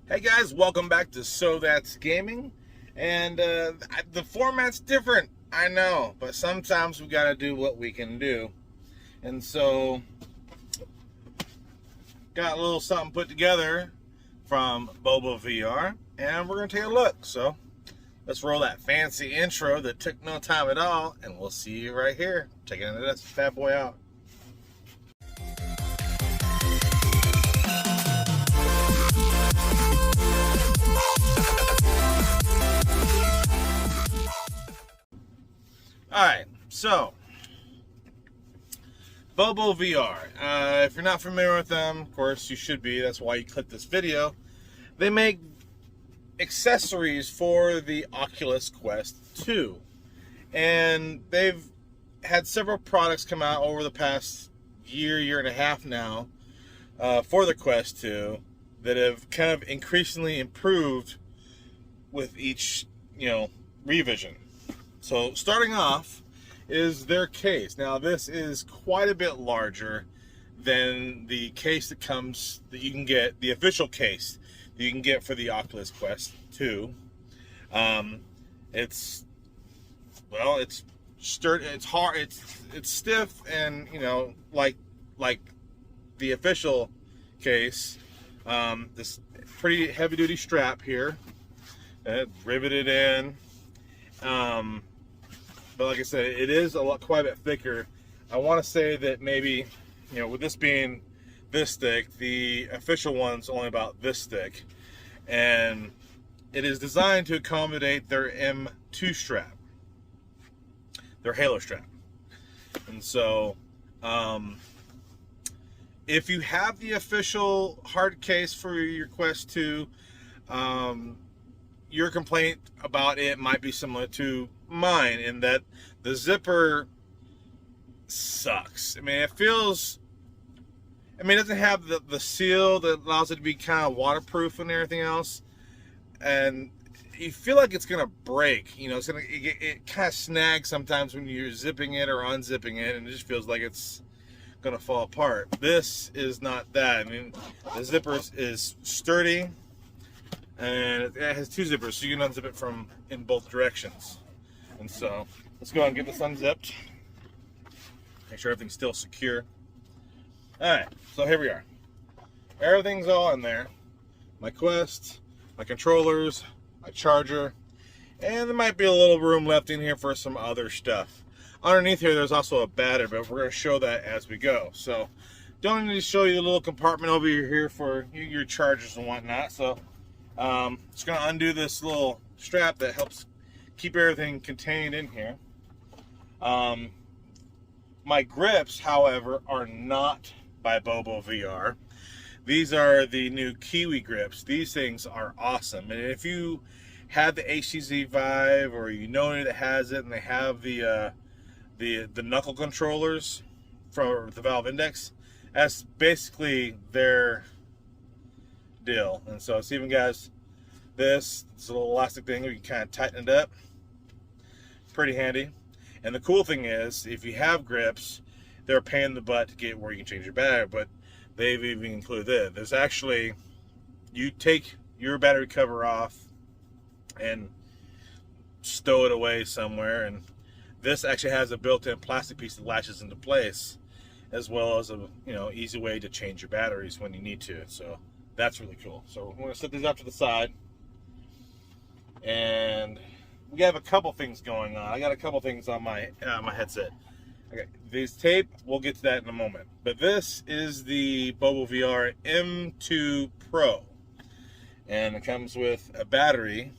Hey guys, welcome back to So That's Gaming. And the format's different, I know, but sometimes we gotta do what we can do. And so, got a little something put together from BoboVR, and we're gonna take a look. So, let's roll that fancy intro that took no time at all, and we'll see you right here. Taking this bad boy out. Alright, so BoboVR. If you're not familiar with them, of course you should be, that's why you clicked this video. They make accessories for the Oculus Quest 2. And they've had several products come out over the past year and a half now for the Quest 2 that have kind of increasingly improved with each, revision. So starting off is their case. Now this is quite a bit larger than the case that you can get, the official case that you can get for the Oculus Quest 2. It's sturdy, it's hard, it's stiff, and like the official case. This pretty heavy duty strap here, riveted in. But like I said, it is quite a bit thicker. I want to say that maybe, with this being this thick, the official one's only about this thick. And it is designed to accommodate their M2 strap, their Halo strap. And so, if you have the official hard case for your Quest 2, your complaint about it might be similar to mine in that the zipper sucks. It doesn't have the seal that allows it to be kind of waterproof and everything else, and you feel like it's gonna break. It kind of snags sometimes when you're zipping it or unzipping it, and it just feels like it's gonna fall apart. This is not that. The zipper is sturdy, and it has two zippers, so you can unzip it from in both directions. And so let's go ahead and get this unzipped, make sure everything's still secure. Alright, so here we are. Everything's all in there. My Quest, my controllers, my charger, and there might be a little room left in here for some other stuff. Underneath here there's also a battery, but we're going to show that as we go. So don't need to show you the little compartment over here for your chargers and whatnot. So just going to undo this little strap that helps keep everything contained in here. My grips, however, are not by BoboVR. These are the new KIWI grips. These things are awesome. And if you have the HTC Vive, or anybody that has it, and they have the knuckle controllers for the Valve Index, that's basically their deal. And so it's even got this little elastic thing where you can kind of tighten it up. Pretty handy. And the cool thing is, if you have grips, they're a pain in the butt to get where you can change your battery, but they've even included this. There's actually, you take your battery cover off and stow it away somewhere, and this actually has a built-in plastic piece that latches into place, as well as a easy way to change your batteries when you need to. So that's really cool. So we're going to set these up to the side, and we have a couple things going on. I got a couple things on my headset. Okay, these tape, we'll get to that in a moment. But this is the BoboVR M2 Pro, and it comes with a battery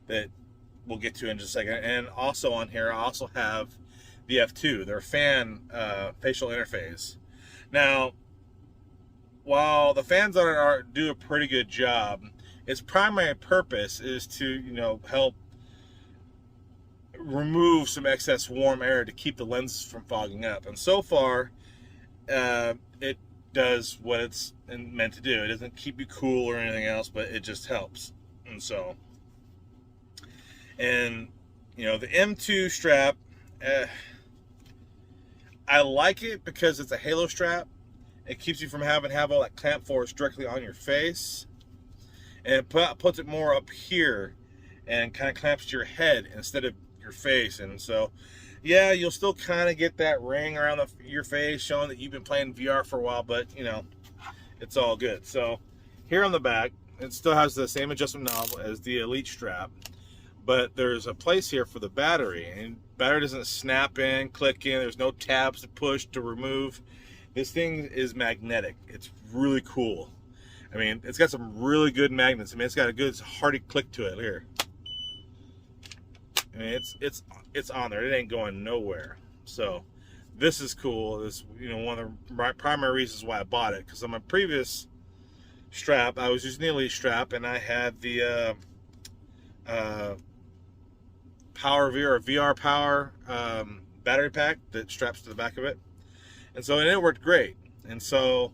that we'll get to in just a second. And also on here, I also have the F2, their fan facial interface. Now, while the fans on it do a pretty good job, its primary purpose is to help remove some excess warm air to keep the lenses from fogging up. And so far, it does what it's meant to do. It doesn't keep you cool or anything else, but it just helps. And so, the M2 strap, I like it because it's a Halo strap. It keeps you from having to have all that clamp force directly on your face. and it puts it more up here and kind of clamps to your head instead of your face. And so, yeah, you'll still kind of get that ring around your face showing that you've been playing VR for a while, but you know, it's all good. So here on the back, it still has the same adjustment knob as the Elite strap, but there's a place here for the battery, and battery doesn't snap in, click in. There's no tabs to push to remove. This thing is magnetic. It's really cool. I mean, it's got some really good magnets. I mean, it's got a good hearty click to it here. I mean, it's on there. It ain't going nowhere. So this is cool. This, you know, one of the primary reasons why I bought it, because on my previous strap, I was using the Elite strap, and I had the VR Power battery pack that straps to the back of it, and so it worked great. And so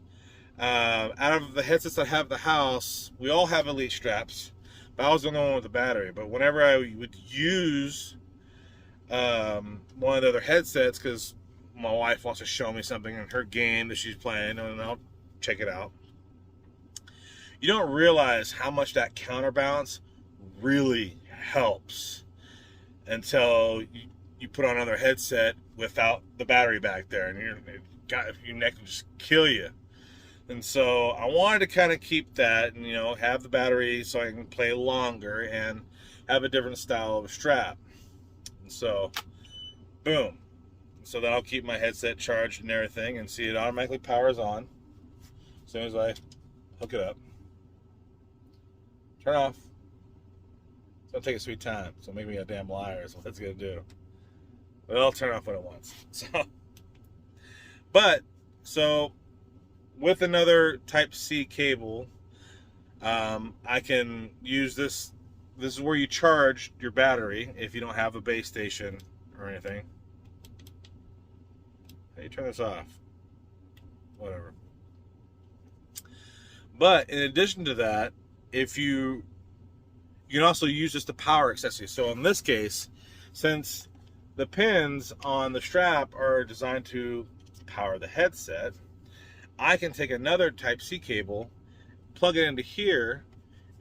out of the headsets I have at the house, we all have Elite straps, but I was the only one with the battery. But whenever I would use one of the other headsets, because my wife wants to show me something in her game that she's playing, and I'll check it out, you don't realize how much that counterbalance really helps until you put on another headset without the battery back there, and your neck will just kill you. And so I wanted to kind of keep that, and you know, have the battery so I can play longer and have a different style of strap. And so, boom. So that'll keep my headset charged and everything, and see, it automatically powers on as soon as I hook it up. Turn off. It's gonna take a sweet time, so make me a damn liar is what it's gonna do. But it'll turn off when it wants. So with another Type-C cable, I can use this. This is where you charge your battery if you don't have a base station or anything. How do you turn this off? Whatever. But in addition to that, you can also use this to power accessories. So in this case, since the pins on the strap are designed to power the headset, I can take another Type-C cable, plug it into here,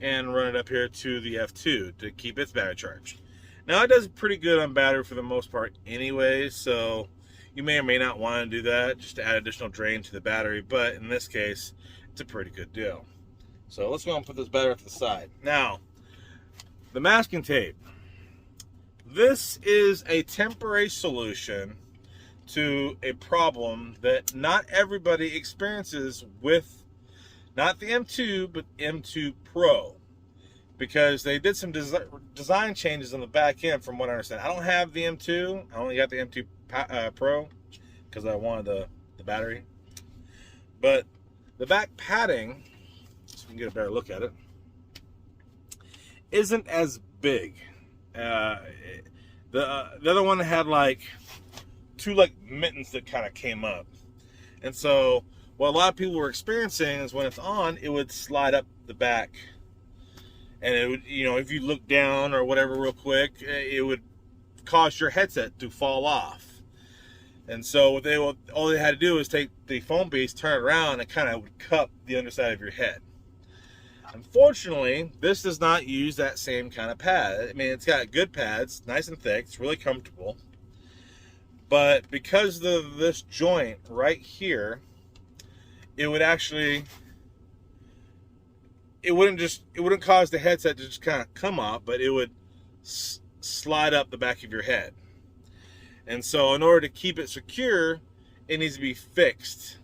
and run it up here to the F2 to keep its battery charged. Now, it does pretty good on battery for the most part anyway, so you may or may not want to do that just to add additional drain to the battery, but in this case, it's a pretty good deal. So let's go and put this battery to the side. Now, the masking tape. This is a temporary solution to a problem that not everybody experiences with, not the M2, but M2 Pro, because they did some design changes on the back end from what I understand. I don't have the M2. I only got the M2 Pro because I wanted the battery. But the back padding, so we can get a better look at it, isn't as big. The other one had like two mittens that kind of came up, and so what a lot of people were experiencing is when it's on, it would slide up the back, and it would, you know, if you look down or whatever real quick, it would cause your headset to fall off. And so all they had to do was take the foam piece, turn it around, and kind of would cup the underside of your head. Unfortunately, this does not use that same kind of pad. I mean, it's got good pads, nice and thick, it's really comfortable. But because of this joint right here, it would actually, it wouldn't cause the headset to just kind of come up, but it would slide up the back of your head. And so in order to keep it secure, it needs to be fixed,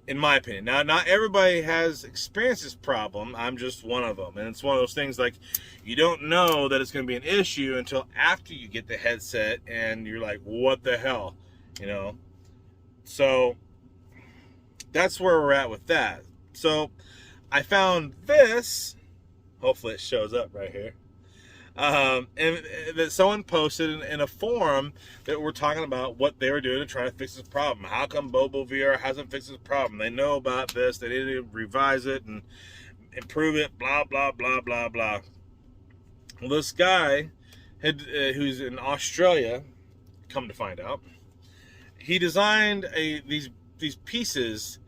in my opinion. Now, not everybody has experienced this problem. I'm just one of them. And it's one of those things like, you don't know that it's going to be an issue until after you get the headset and you're like, what the hell, you know? So that's where we're at with that. So I found this, hopefully it shows up right here, and that someone posted in a forum that we're talking about what they were doing to try to fix this problem. How come BoboVR hasn't fixed this problem? They know about this, they need to revise it and improve it, blah, blah, blah, blah, blah. Well, this guy who's in Australia, come to find out, he designed these pieces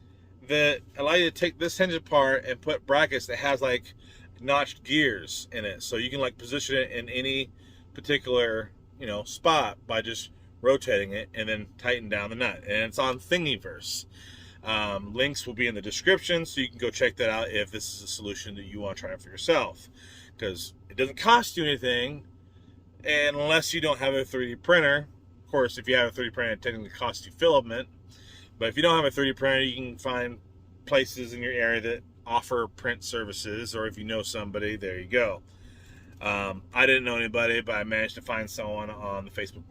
that allow you to take this hinge apart and put brackets that has like notched gears in it, so you can like position it in any particular, you know, spot by just rotating it and then tighten down the nut. And it's on Thingiverse. Links will be in the description, so you can go check that out if this is a solution that you want to try for yourself, because it doesn't cost you anything unless you don't have a 3D printer. Of course, if you have a 3D printer, it technically costs you filament, but if you don't have a 3D printer, you can find places in your area that offer print services, or if you know somebody, there you go. I didn't know anybody, but I managed to find someone on the Facebook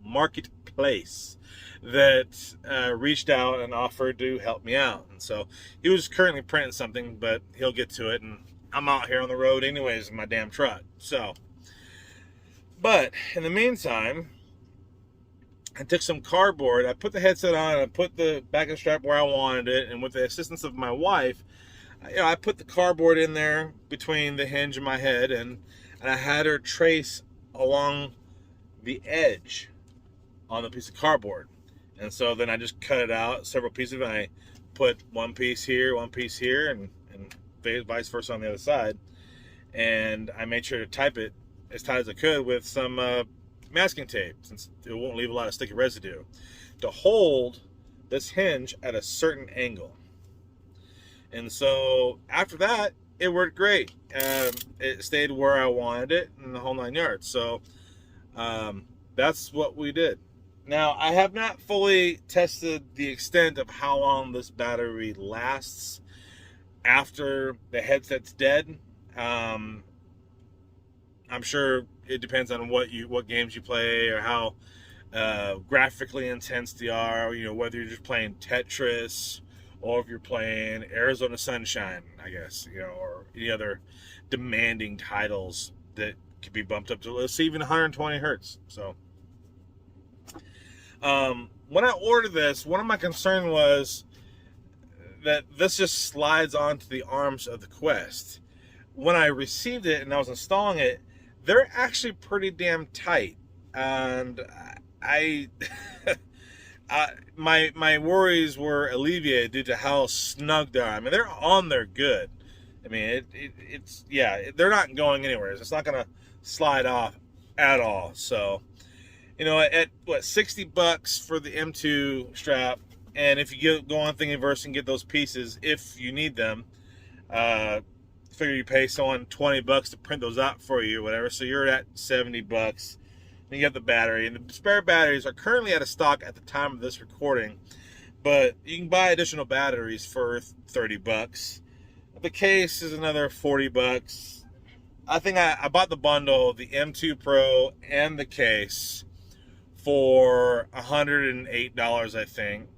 Marketplace that reached out and offered to help me out. And so he was currently printing something, but he'll get to it, and I'm out here on the road anyways in my damn truck. So, but in the meantime, I took some cardboard, I put the headset on, and I put the backing strap where I wanted it, and with the assistance of my wife, you know, I put the cardboard in there between the hinge and my head, and I had her trace along the edge on the piece of cardboard. And so then I just cut it out, several pieces, and I put one piece here, and vice versa on the other side. And I made sure to type it as tight as I could with some masking tape, since it won't leave a lot of sticky residue, to hold this hinge at a certain angle. And so after that, it worked great. It stayed where I wanted it, and the whole 9 yards. So that's what we did. Now, I have not fully tested the extent of how long this battery lasts after the headset's dead. I'm sure it depends on what games you play, or how graphically intense they are. You know, whether you're just playing Tetris, or if you're playing Arizona Sunshine, I guess, you know, or any other demanding titles that could be bumped up to, let's see, even 120 hertz. So when I ordered this, one of my concerns was that this just slides onto the arms of the Quest. When I received it and I was installing it, they're actually pretty damn tight, and my worries were alleviated due to how snug they are. I mean, they're on there good. I mean, it's yeah, they're not going anywhere. It's not gonna slide off at all. So, you know, at what, $60 for the M2 strap, and if you go on Thingiverse and get those pieces, if you need them, figure you pay someone $20 to print those out for you or whatever, so you're at $70. Then you have the battery, and the spare batteries are currently out of stock at the time of this recording, but you can buy additional batteries for $30. The case is another $40. I think I bought the bundle, the M2 Pro and the case, for $108, I think,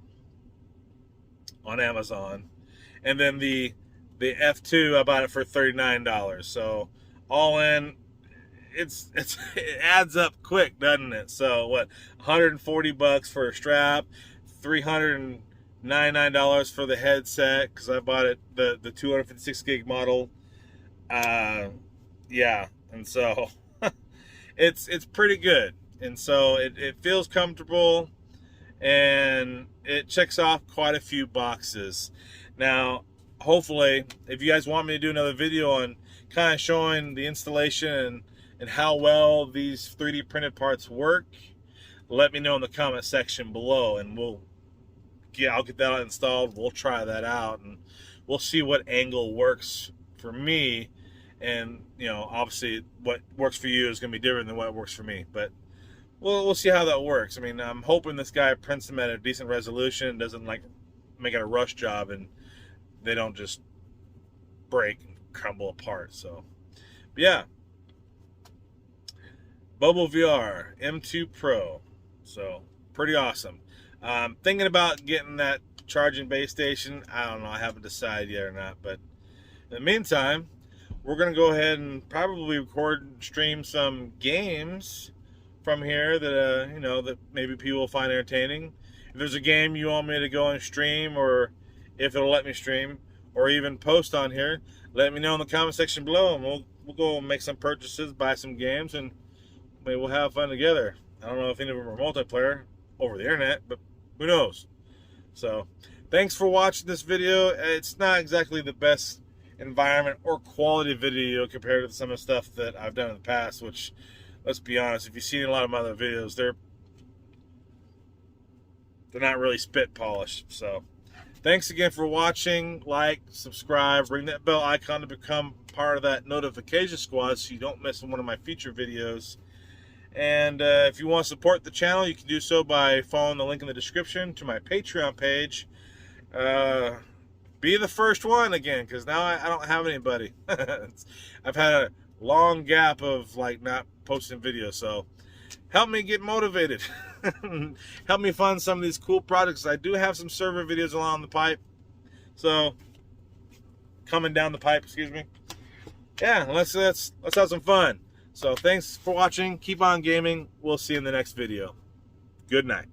on Amazon. And then the F2, I bought it for $39. So all in, it adds up quick, doesn't it? So what, $140 for a strap, $399 for the headset, because I bought it the 256 gig model. Yeah, and so it's pretty good, and so it feels comfortable, and it checks off quite a few boxes. Now, hopefully, if you guys want me to do another video on kind of showing the installation and how well these 3D printed parts work, let me know in the comment section below, and I'll get that installed. We'll try that out, and we'll see what angle works for me. And, you know, obviously what works for you is going to be different than what works for me, but we'll see how that works. I mean, I'm hoping this guy prints them at a decent resolution and doesn't like make it a rush job and they don't just break and crumble apart. So, but yeah, BoboVR M2 Pro. So pretty awesome. Thinking about getting that charging base station. I don't know. I haven't decided yet or not. But in the meantime, we're going to go ahead and probably record and stream some games from here that, you know, that maybe people will find entertaining. If there's a game you want me to go and stream, or if it'll let me stream, or even post on here, let me know in the comment section below, and we'll go and make some purchases, buy some games, and maybe we'll have fun together. I don't know if any of them are multiplayer over the internet, but who knows? So, thanks for watching this video. It's not exactly the best environment or quality video compared to some of the stuff that I've done in the past, which, let's be honest, if you've seen a lot of my other videos, they're not really spit polished. So thanks again for watching. Like, subscribe, ring that bell icon to become part of that notification squad so you don't miss one of my future videos. And if you want to support the channel, you can do so by following the link in the description to my Patreon page. Be the first one again, because now I don't have anybody. I've had a long gap of like not posting videos, so help me get motivated. Help me fund some of these cool projects. I do have some server videos along the pipe, so coming down the pipe, excuse me. Yeah, let's have some fun. So thanks for watching. Keep on gaming. We'll see you in the next video. Good night.